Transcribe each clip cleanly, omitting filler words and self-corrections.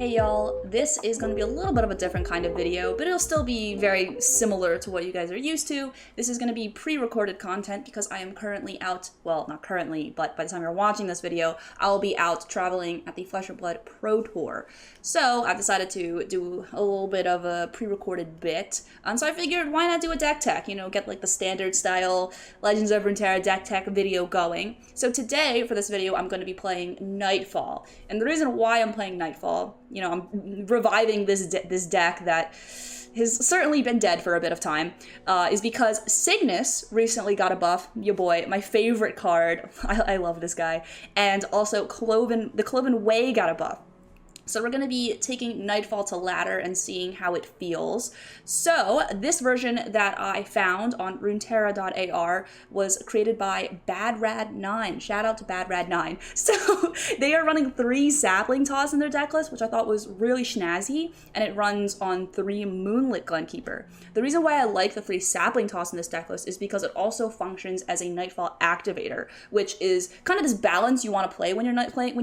Hey y'all, this is going to be a little bit of a different kind of video, but it'll still be very similar to what you guys are used to. This is going to be pre-recorded content because I am currently out, well, not currently, but by the time you're watching this video, I'll be out traveling at the Flesh or Blood Pro Tour. So I've decided to do a little bit of a pre-recorded bit, and so I figured why not do a deck tech, you know, get like the standard style Legends of Runeterra deck tech video going. So today, for this video, I'm going to be playing Nightfall, and the reason why I'm playing Nightfall, you know, I'm reviving this deck that has certainly been dead for a bit of time, is because Cygnus recently got a buff, your boy, my favorite card, I love this guy, and also the Cloven Way got a buff. So we're going to be taking Nightfall to ladder and seeing how it feels. So this version that I found on Runeterra.ar was created by BadRad9. Shout out to BadRad9. So they are running 3 Sapling Toss in their deck list, which I thought was really snazzy, and it runs on 3 Moonlit Glenkeeper. The reason why I like the 3 Sapling Toss in this deck list is because it also functions as a Nightfall activator, which is kind of this balance you want to play when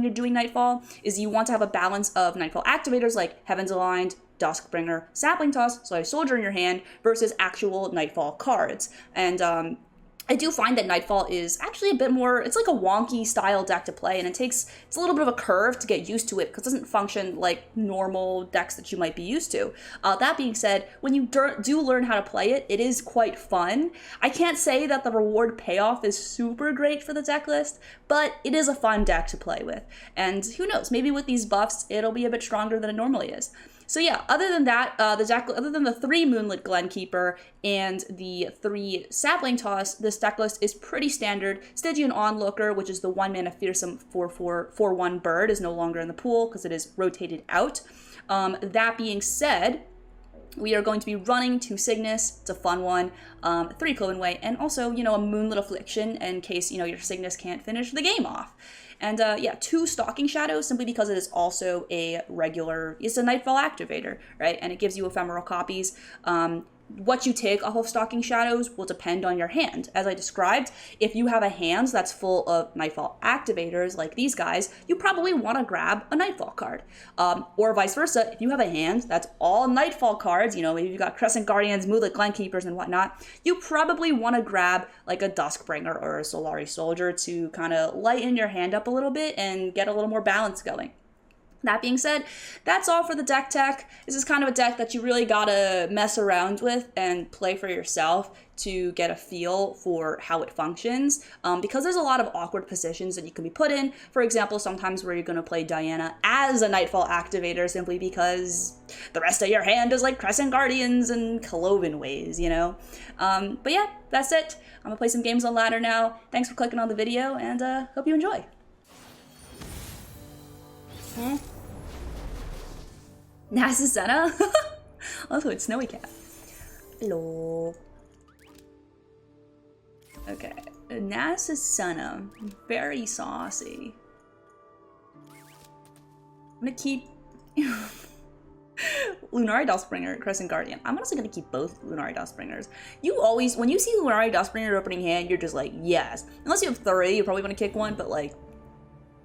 you're doing Nightfall, is you want to have a balance of Nightfall activators like Heaven's Aligned, Duskbringer, Sapling Toss, so a Soldier in your hand, versus actual Nightfall cards. And I do find that Nightfall is actually a bit more, it's like a wonky style deck to play, and it's a little bit of a curve to get used to it because it doesn't function like normal decks that you might be used to. That being said, when you do learn how to play it, it is quite fun. I can't say that the reward payoff is super great for the deck list, but it is a fun deck to play with. And who knows, maybe with these buffs, it'll be a bit stronger than it normally is. So yeah, other than that, other than the 3 Moonlit Glenkeeper and the 3 Sapling Toss, this deck list is pretty standard. Stygian Onlooker, which is the 1-mana fearsome 4/4/4/1 bird, is no longer in the pool because it is rotated out. That being said, we are going to be running 2 Cygnus, it's a fun one, 3 Cloven Way, and also, you know, a Moonlit Affliction in case, you know, your Cygnus can't finish the game off. And yeah, 2 Stalking Shadows, simply because it is also it's a Nightfall activator, right? And it gives you ephemeral copies. What you take off of Stalking Shadows will depend on your hand. As I described, if you have a hand that's full of Nightfall activators, like these guys, you probably want to grab a Nightfall card. Or vice versa, if you have a hand that's all Nightfall cards, you know, maybe you've got Crescent Guardians, Moonlit Glenkeepers, and whatnot, you probably want to grab like a Duskbringer or a Solari Soldier to kind of lighten your hand up a little bit and get a little more balance going. That being said, that's all for the deck tech. This is kind of a deck that you really gotta mess around with and play for yourself to get a feel for how it functions, because there's a lot of awkward positions that you can be put in. For example, sometimes where you're gonna play Diana as a Nightfall activator simply because the rest of your hand is like Crescent Guardians and Cloven Ways, you know? But yeah, that's it. I'm gonna play some games on ladder now. Thanks for clicking on the video, and hope you enjoy. Nasus. Also, it's Snowy Cat. Hello. Okay, Nasus, very saucy. I'm gonna keep Lunari Duskbringer, Crescent Guardian. I'm honestly gonna keep both Lunari Duskbringers. You always, when you see Lunari Duskbringer opening hand, you're just like, yes. Unless you have 3, you probably want to kick one, but like,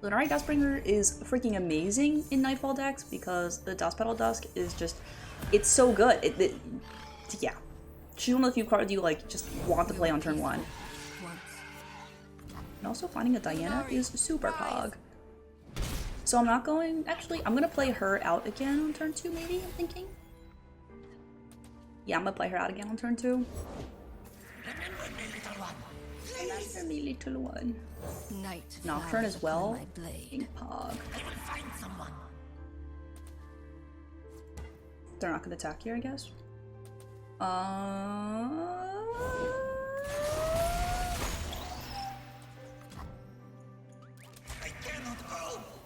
Lunari Duskbringer is freaking amazing in Nightfall decks because the Duskpetal Dusk is just, it's so good. Yeah. She's one of the few cards you like just want to play on turn 1. And also finding a Diana is super pog. So I'm not going, actually, I'm gonna play her out again on turn 2 maybe, I'm thinking. Yeah, I'm gonna play her out again on turn 2. Remember me, little one. Nocturne as well. Big pog. They're not gonna attack here, I guess.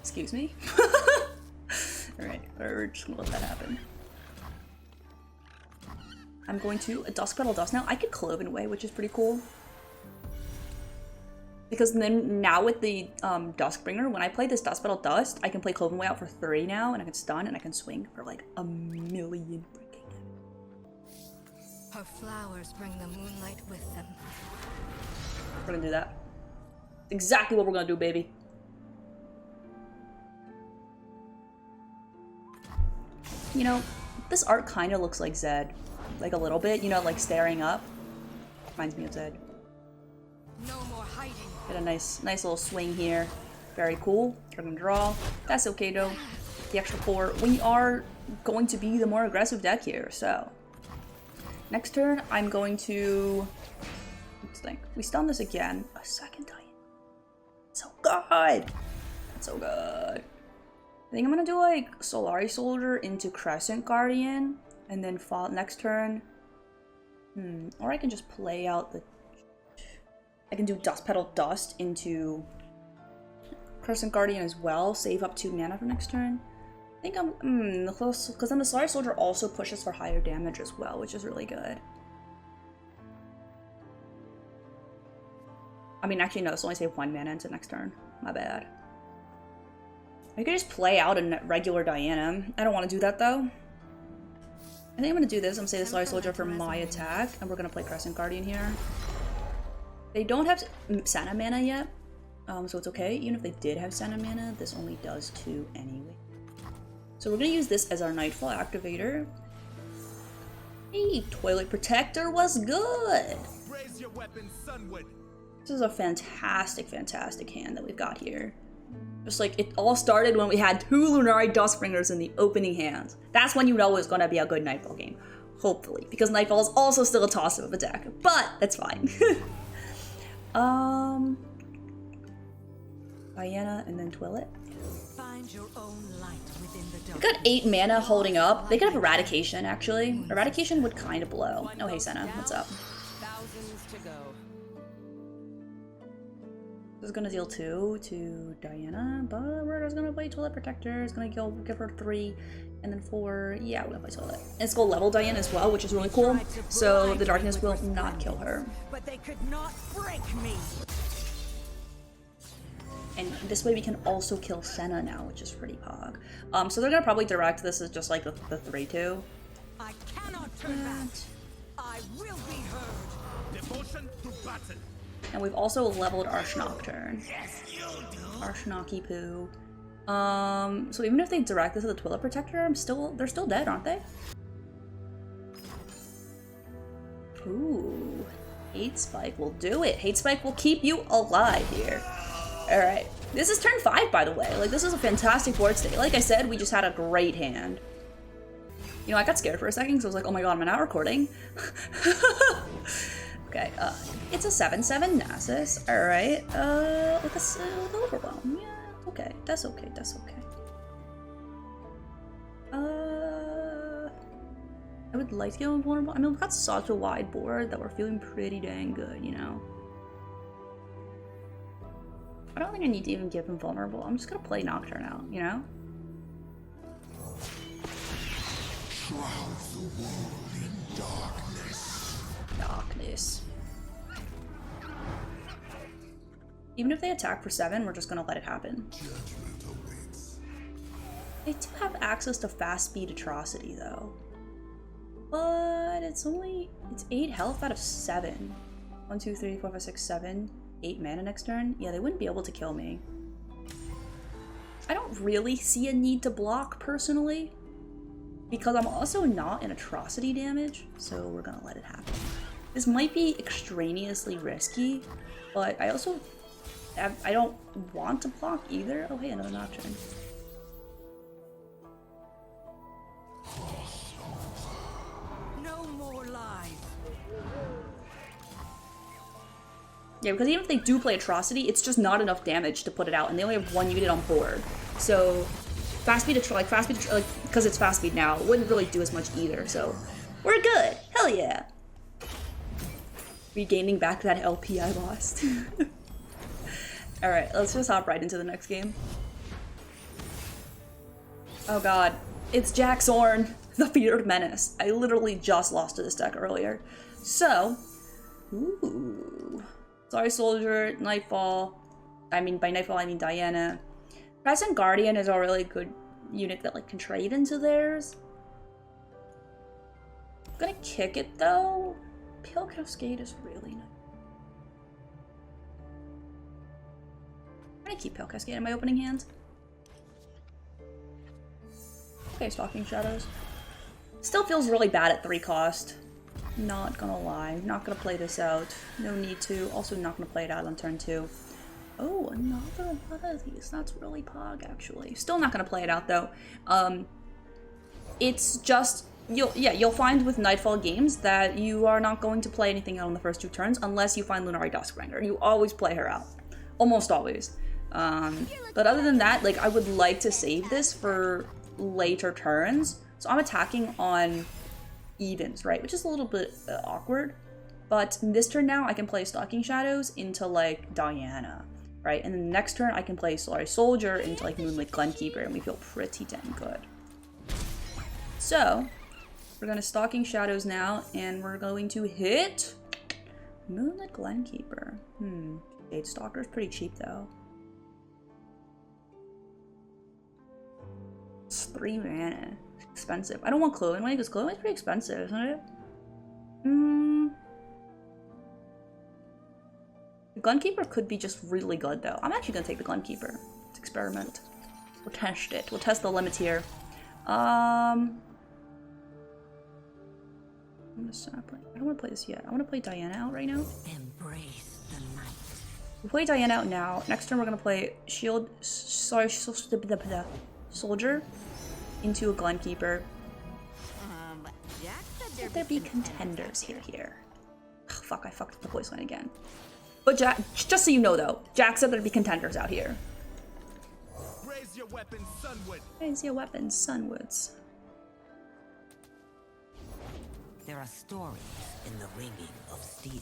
Excuse me. Alright, we're just gonna let that happen. I'm going to a Duskpetal Dust now. I could Cloven Way, which is pretty cool. Because then now with the Duskbringer, when I play this Duskpetal Dust, I can play Cloven Way out for 3 now, and I can stun, and I can swing for like a million freaking. Her flowers bring the moonlight with them. We're gonna do that. Exactly what we're gonna do, baby. You know, this art kind of looks like Zed. Like a little bit, you know, like staring up. Reminds me of Zed. No more hiding. Get a nice little swing here. Very cool. We're gonna draw. That's okay though. The extra 4. We are going to be the more aggressive deck here, so. Next turn, I'm going to... Let's think. We stun this again. A second time. So good! That's so good. I think I'm gonna do like Solari Soldier into Crescent Guardian, and then fall next turn. Or I can just play out the... I can do Dust Petal Dust into Crescent Guardian as well, save up 2 mana for next turn. I think I'm, because then the Solari Soldier also pushes for higher damage as well, which is really good. I mean, actually, no, it's only save 1 mana into next turn. My bad. I could just play out a regular Diana. I don't want to do that, though. I think I'm going to do this. I'm going to say the Solari Soldier for my attack, and we're going to play Crescent Guardian here. They don't have Senna mana yet, so it's okay. Even if they did have Senna mana, this only does 2 anyway. So we're going to use this as our Nightfall activator. Hey, Toilet Protector was good! Raise your weapon, Sunwood. This is a fantastic, fantastic hand that we've got here. Just like, it all started when we had 2 Lunari Dustbringers in the opening hand. That's when you know it's going to be a good Nightfall game. Hopefully. Because Nightfall is also still a toss-up of a deck. But, that's fine. Diana and then Twillet. Find your own light within the We got 8 mana holding up. They could have Eradication, actually. Eradication would kind of blow. Oh, hey, Senna. What's up? Thousands to go. This is gonna deal 2 to Diana, but we're just gonna play Toilet Protector. It's gonna give her 3, and then 4. Yeah, we're gonna play Toilet. And it's gonna level Diana as well, which is really cool. So the darkness will not kill her. But they could not break me. And this way we can also kill Senna now, which is pretty pog. So they're gonna probably direct this as just like the 3-2. I cannot turn back. I will be heard. Devotion to battle. And we've also leveled our Nocturne. Our Schnocky Poo. So even if they direct this as a Toilet Protector, they're still dead, aren't they? Ooh. Hate Spike will do it. Hate Spike will keep you alive here. Alright. This is turn 5, by the way. Like, this is a fantastic board state. Like I said, we just had a great hand. You know, I got scared for a second, because I was like, oh my god, am I not recording? Okay, it's a 7/7 Nasus. Alright, with Overwhelm. Yeah, okay. That's okay, that's okay. I would like to get invulnerable. I mean, we've got such a wide board that we're feeling pretty dang good, you know? I don't think I need to even give him vulnerable. I'm just gonna play Nocturne out, you know? Shroud the world in darkness. Darkness. Even if they attack for 7, we're just gonna let it happen. Judgment awaits. They do have access to fast speed atrocity though. But it's 8 health out of 7. 1, 2, 3, 4, 5, 6, 7. 8 mana next turn. Yeah, they wouldn't be able to kill me. I don't really see a need to block personally, because I'm also not in atrocity damage, so we're gonna let it happen. This might be extraneously risky, but I also I don't want to block either. Oh hey, another Nocturne. No more lies. Yeah, because even if they do play Atrocity, it's just not enough damage to put it out, and they only have 1 unit on board. So, because it's fast speed now, it wouldn't really do as much either, so we're good! Hell yeah! Regaining back that LP I lost. Alright, let's just hop right into the next game. Oh god, it's Jack Zorn, the Feared Menace. I literally just lost to this deck earlier. So, ooh. Sorry, Soldier, Nightfall. I mean, by Nightfall, I mean Diana. Crescent Guardian is a really good unit that, like, can trade into theirs. I'm gonna kick it, though. Pale Cascade is really nice. I'm gonna keep Pale Cascade in my opening hand. Okay, Stalking Shadows. Still feels really bad at 3 cost. Not gonna lie. Not gonna play this out. No need to. Also not gonna play it out on turn 2. Oh, another one of these. That's really pog, actually. Still not gonna play it out, though. It's just... You'll find with Nightfall games that you are not going to play anything out on the first 2 turns unless you find Lunari Duskbringer. You always play her out. Almost always. But other than that, like, I would like to save this for later turns. So I'm attacking on evens, right? Which is a little bit awkward. But this turn now, I can play Stalking Shadows into, like, Diana, right? And then the next turn, I can play Solari Soldier into, like, Moonlit Glenkeeper, and we feel pretty damn good. So, we're going to Stalking Shadows now, and we're going to hit Moonlit Glenkeeper. Jade Stalker's pretty cheap, though. It's 3 mana. Expensive. I don't want Clothing Way, because Clothing Way's pretty expensive, isn't it? The Glenkeeper could be just really good, though. I'm actually going to take the Glenkeeper. Let's experiment. We'll test it. We'll test the limits here. I'm just I don't want to play this yet. I want to play Diana out right now. Embrace the night. We'll play Diana out now. Next turn, we're going to play Soldier into a Glenkeeper. Should there be contenders here? Ugh, fuck, I fucked up the voice line again. But Jack, just so you know though, Jack said there'd be contenders out here. Raise your weapons, Sunwood. Raise your weapons, Sunwoods. There are stories in the ringing of steel.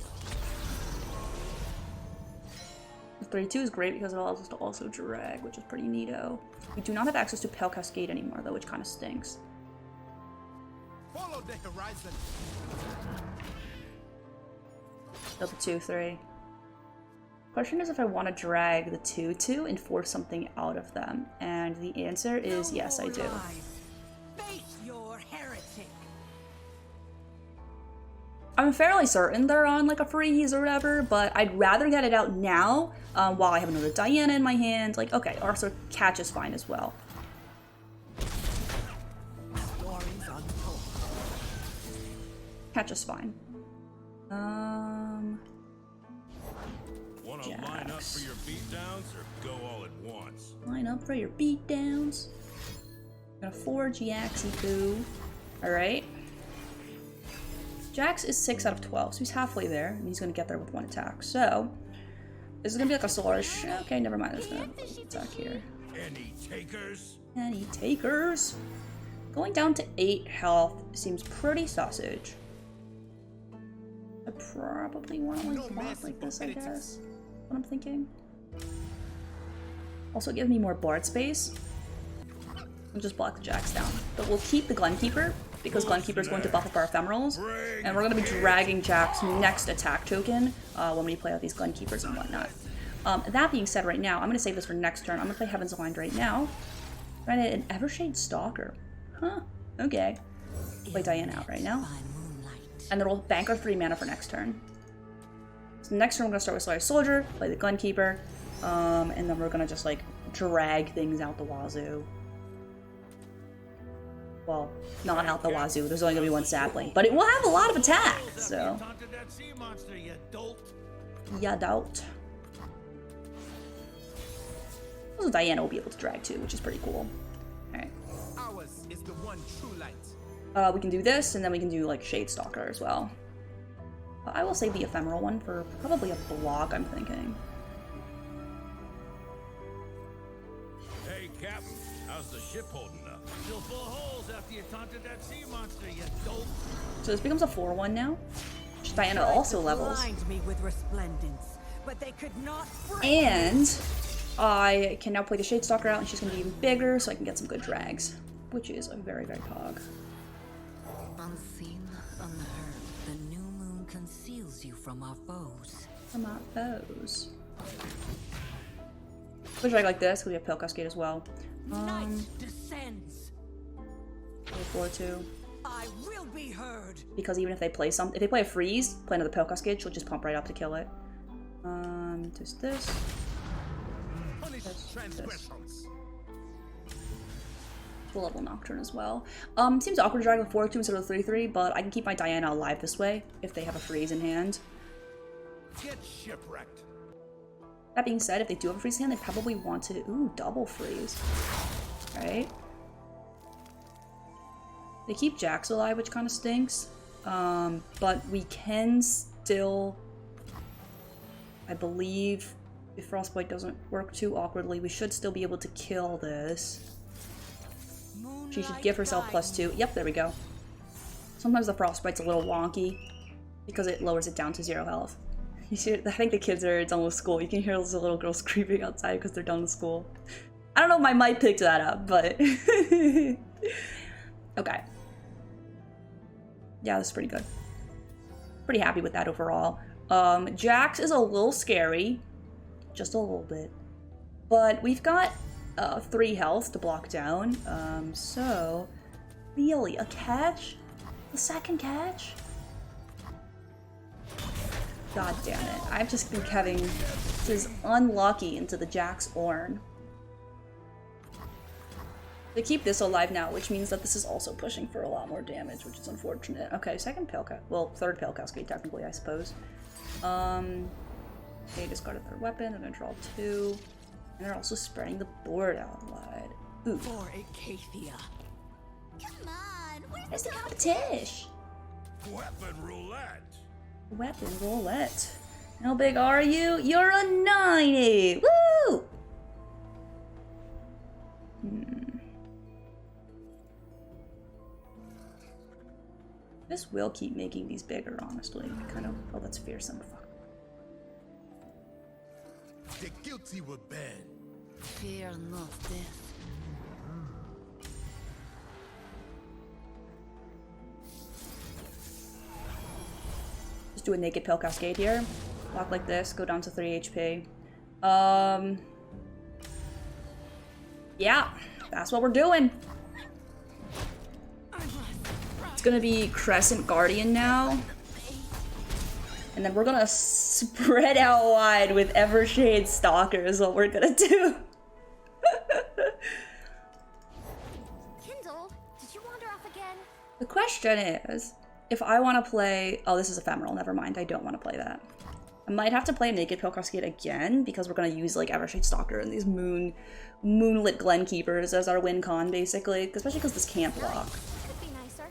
3-2 is great because it allows us to also drag, which is pretty neato. We do not have access to Pale Cascade anymore though, which kind of stinks. Follow the horizon. Double 2-3. Question is if I want to drag the 2-2 and force something out of them, and the answer is yes, I do. Face your heretic. I'm fairly certain they're on like a freeze or whatever, but I'd rather get it out now while I have another Diana in my hand. Like, okay, also Catch is fine as well. Catch is fine. Want to line up for your beatdowns or go all at once? Line up for your beatdowns. Gonna forge Yaxiku. Alright. Jax is 6 out of 12, so he's halfway there, and he's gonna get there with 1 attack. So, this is gonna be like a Solarish. Okay, never mind, there's gonna attack here. Any takers? Any takers? Going down to 8 health seems pretty sausage. I probably want to like block like this, I guess. What I'm thinking. Also, give me more board space. I'll just block the Jax down. But we'll keep the Glenkeeper, because Glenkeeper is going to buff up our ephemerals. And we're going to be dragging Jack's next attack token when we play out these Glenkeepers and whatnot. That being said, right now, I'm going to save this for next turn. I'm going to play Heaven's Aligned right now. Trying to an Evershade Stalker. Huh, okay. Play Diana out right now. And then we'll bank our 3 mana for next turn. So next turn we're going to start with Solari Soldier, play the Glenkeeper, and then we're going to just like drag things out the wazoo. Well, not out the wazoo, there's only going to be 1 sapling, but it will have a lot of attack, so. Ya doubt. Also Diana will be able to drag too, which is pretty cool. Alright. Ours is the one true light. We can do this, and then we can do, like, Shade Stalker as well. I will save the Ephemeral one for probably a block, I'm thinking. Hey, Captain, how's the ship holding up? Still full of holes after you taunted that sea monster, you dope. So this becomes a 4-1 now, which Diana also levels. Me with resplendence, but they could not And I can now play the Shade Stalker out, and she's going to be even bigger, so I can get some good drags, which is a very, very pog. Unseen, unheard, the new moon conceals you from our foes. From our foes. We'll drag like this, because we have Pale Cascade as well. Night descends. 4-2. I will be heard. Because even if they play if they play a freeze, play another Pale Cascade, she'll just pump right up to kill it. Just this. Punish transgressions. The level Nocturne as well. Seems awkward to drag the 4-2 instead of the 3-3, but I can keep my Diana alive this way if they have a freeze in hand. Get shipwrecked. That being said, if they do have a freeze in hand, they probably want to... Ooh, double freeze. Right? They keep Jax alive, which kind of stinks. But we can still... I believe if Frostbite doesn't work too awkwardly, we should still be able to kill this. She should give herself +2. Yep, there we go. Sometimes the Frostbite's a little wonky because it lowers it down to 0 health. You see, I think the kids are done with school. You can hear those little girls screaming outside because they're done with school. I don't know if my mic picked that up, but... Okay. Yeah, this is pretty good. Pretty happy with that overall. Jax is a little scary. Just a little bit. But we've got 3 health to block down. So... Really, a catch? The second catch? God damn it. I've just been having... This is unlucky into the Jax Ornn. They keep this alive now, which means that this is also pushing for a lot more damage, which is unfortunate. Okay, second Pale Cascade. Well, third Pale Cascade, technically, I suppose. They discarded their weapon. They're gonna draw 2. And they're also spreading the board out wide. Ooh. For Acacia. Come on, Where's the competition? Weapon roulette. Weapon roulette. How big are you? You're a 90! Woo! This will keep making these bigger, honestly. Kind of. Oh, that's fearsome. Fuck. The guilty were banned. Fear not death. Just do a naked Pale Cascade here. Block like this, go down to 3 HP. Yeah, that's what we're doing. It's gonna be Crescent Guardian now. And then we're gonna spread out wide with Evershade Stalker is what we're gonna do. Kindle, did you wander off again? The question is, if I want to play... Oh, this is Ephemeral. Never mind. I don't want to play that. I might have to play Naked Pale Cascade again because we're going to use like Evershade Stalker and these Moonlit Glenkeepers as our win con, basically. Especially because this can't block. Could be nicer.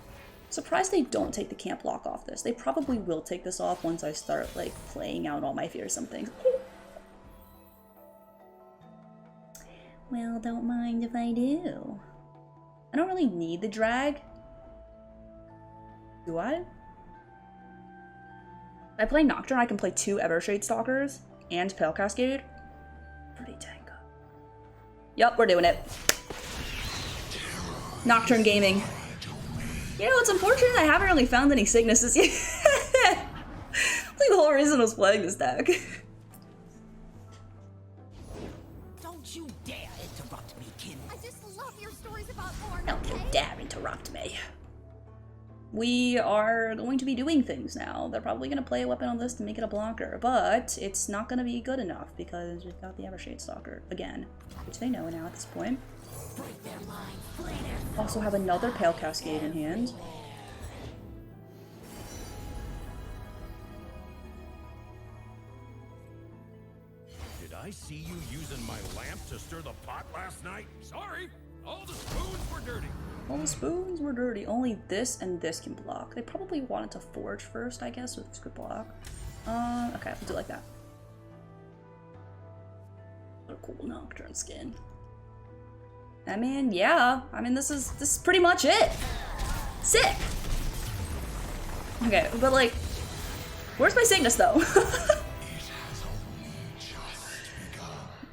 Surprised they don't take the camp block off this. They probably will take this off once I start like playing out all my fearsome things. Well, don't mind if I do. I don't really need the drag. Do I? If I play Nocturne, I can play 2 Evershade Stalkers and Pale Cascade. Pretty dang good. Yup, we're doing it. Nocturne gaming. You know, it's unfortunate I haven't really found any Cygnuses yet. Like the whole reason I was playing this deck. Don't you dare interrupt me, Kin. I just love your stories about Ornn. Don't you Okay? dare interrupt me. We are going to be doing things now. They're probably going to play a weapon on this to make it a blocker, but it's not going to be good enough because we've got the Evershade Stalker again, which they know now at this point. Also have another Pale Cascade in hand. Did I see you using my lamp to stir the pot last night? Sorry, all the spoons were dirty. All the spoons were dirty. Only this and this can block. They probably wanted to forge first, I guess, so this could block. Okay, we'll do it like that. What a cool Nocturne skin. I mean, yeah. I mean, this is pretty much it. Sick. Okay, but like, where's my Cygnus though?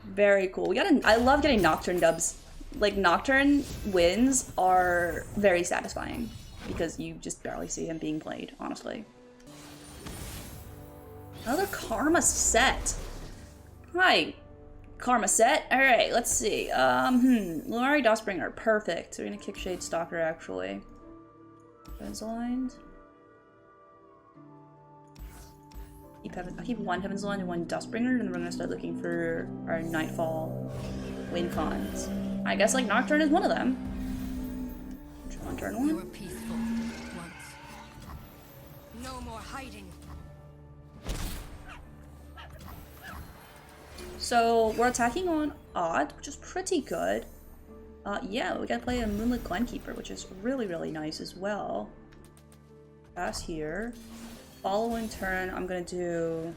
Very cool. We got I love getting Nocturne dubs. Like, Nocturne wins are very satisfying because you just barely see him being played, honestly. Another Karma set. Hi, Karma set. All right, let's see. Lunari Dustbringer, perfect. We're gonna kick Shade Stalker actually. Heavens Aligned. I'll keep 1 Heavens Aligned and 1 Dustbringer, and then we're gonna start looking for our Nightfall win cons. I guess like Nocturne is one of them. turn You were one. peaceful once. No more hiding. So we're attacking on Odd, which is pretty good. Yeah, we gotta play a Moonlit Glenkeeper, which is really, really nice as well. Pass here. Following turn, I'm gonna do...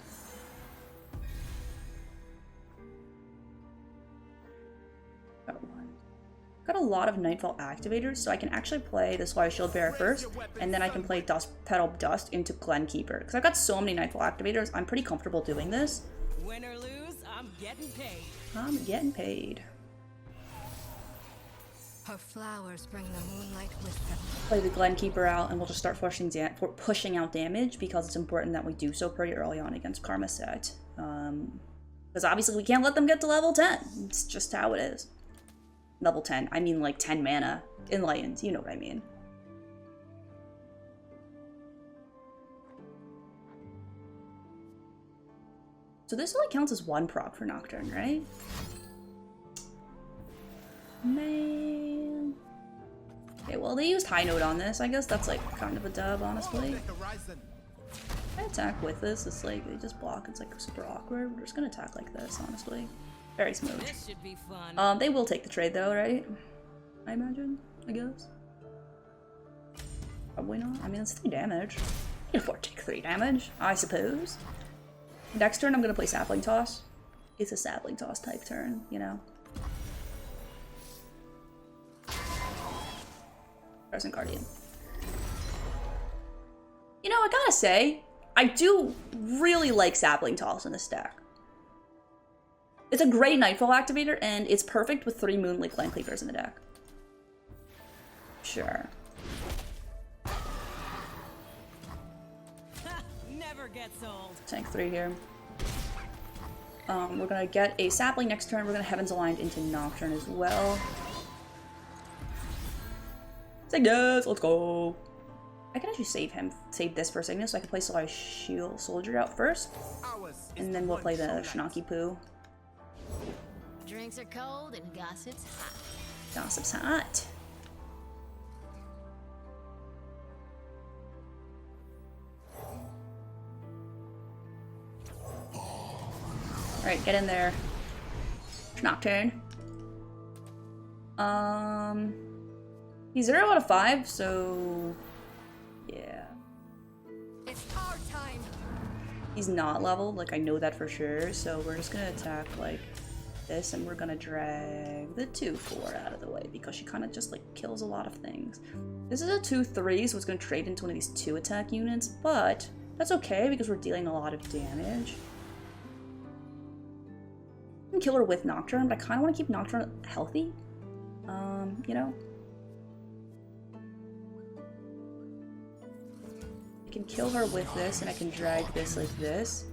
Got a lot of Nightfall activators, so I can actually play the Swire Shield Bearer first, and then I can play Petal Dust into Glenkeeper. Because I've got so many Nightfall activators, I'm pretty comfortable doing this. Win or lose, I'm getting paid. I'm getting paid. Her flowers bring the moonlight with them. Play the Glenkeeper out, and we'll just start pushing out damage, because it's important that we do so pretty early on against Karma Set. Because obviously we can't let them get to level 10. It's just how it is. Level 10, I mean like 10 mana. Enlightened, you know what I mean. So this only counts as one proc for Nocturne, right? Man. Okay, well they used High Note on this. I guess that's like kind of a dub, honestly. I attack with this, it's like, they just block, it's like super awkward. We're just gonna attack like this, honestly. Very smooth. This should be fun. They will take the trade though, right? I imagine, I guess. Probably not. I mean, it's 3 damage. You can afford to take 3 damage, I suppose. Next turn, I'm gonna play Sapling Toss. It's a Sapling Toss type turn, you know? Present Guardian. You know, I gotta say, I do really like Sapling Toss in this deck. It's a great Nightfall activator, and it's perfect with 3 Moonlit Glencleavers in the deck. Sure. Never gets old. Tank 3 here. We're gonna get a Sapling next turn. We're gonna Heavens Aligned into Nocturne as well. Cygnus, let's go. I can actually save this for Cygnus, so I can play Solar Shield Soldier out first. And then we'll play the Shinaki Poo. Drinks are cold and gossip's hot. Gossip's hot. Alright, get in there. Nocturne. He's 0 out of 5, so yeah. It's our time. He's not leveled, like I know that for sure, so we're just gonna attack like this, and we're gonna drag the 2/4 out of the way because she kind of just like kills a lot of things. This is a 2/3, so it's gonna trade into one of these 2 attack units, but that's okay because we're dealing a lot of damage. I can kill her with Nocturne, but I kind of want to keep Nocturne healthy. You know? I can kill her with this, and I can drag this like this.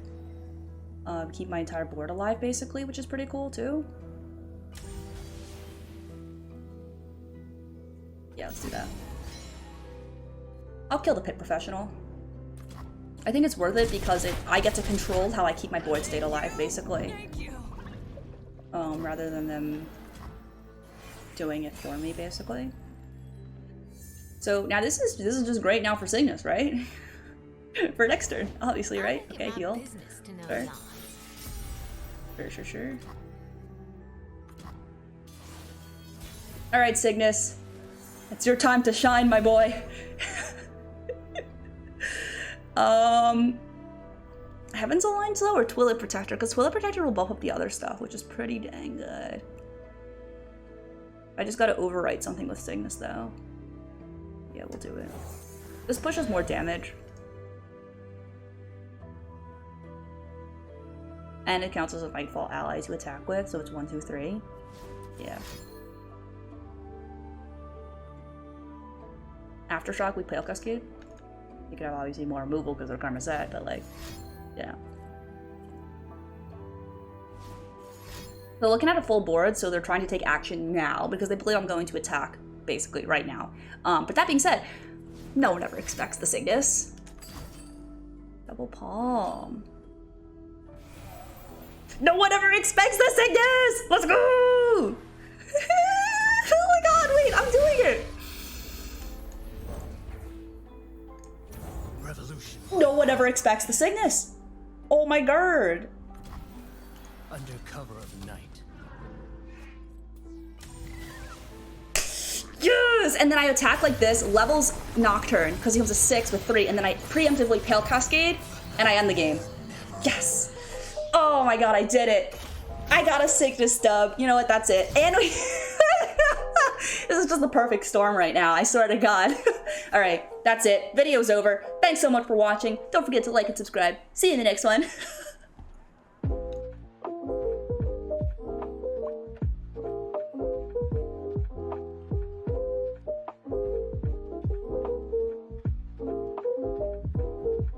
Keep my entire board alive, basically, which is pretty cool, too. Yeah, let's do that. I'll kill the Pit Professional. I think it's worth it because I get to control how I keep my board state alive, basically. Thank you. Rather than them doing it for me, basically. So now this is just great now for Cygnus, right? For next turn, obviously, right? Okay, heal. Sure. Sure. Alright, Cygnus. It's your time to shine, my boy. Heaven's Aligned though, or Twilight Protector? Because Twilight Protector will buff up the other stuff, which is pretty dang good. I just gotta overwrite something with Cygnus though. Yeah, we'll do it. This pushes more damage. And it counts as a Nightfall ally to attack with, so it's 1, 2, 3. Yeah. Aftershock, we Pale Cascade. You could have obviously more removal because they're Karma Set, but like, yeah. They're looking at a full board, so they're trying to take action now because they believe I'm going to attack basically right now. But that being said, no one ever expects the Cygnus. Double Palm. No one ever expects the Cygnus! Let's go! Oh my god, wait, I'm doing it! ever expects the Cygnus? Oh my god. Under cover of night. Yes! And then I attack like this, levels Nocturne, because he comes a 6 with 3, and then I preemptively Pale Cascade, and I end the game. Yes! Oh my god, I did it. I got a Cygnus dub. You know what, that's it. And we... This is just the perfect storm right now, I swear to god. Alright, that's it. Video's over. Thanks so much for watching. Don't forget to like and subscribe. See you in the next one.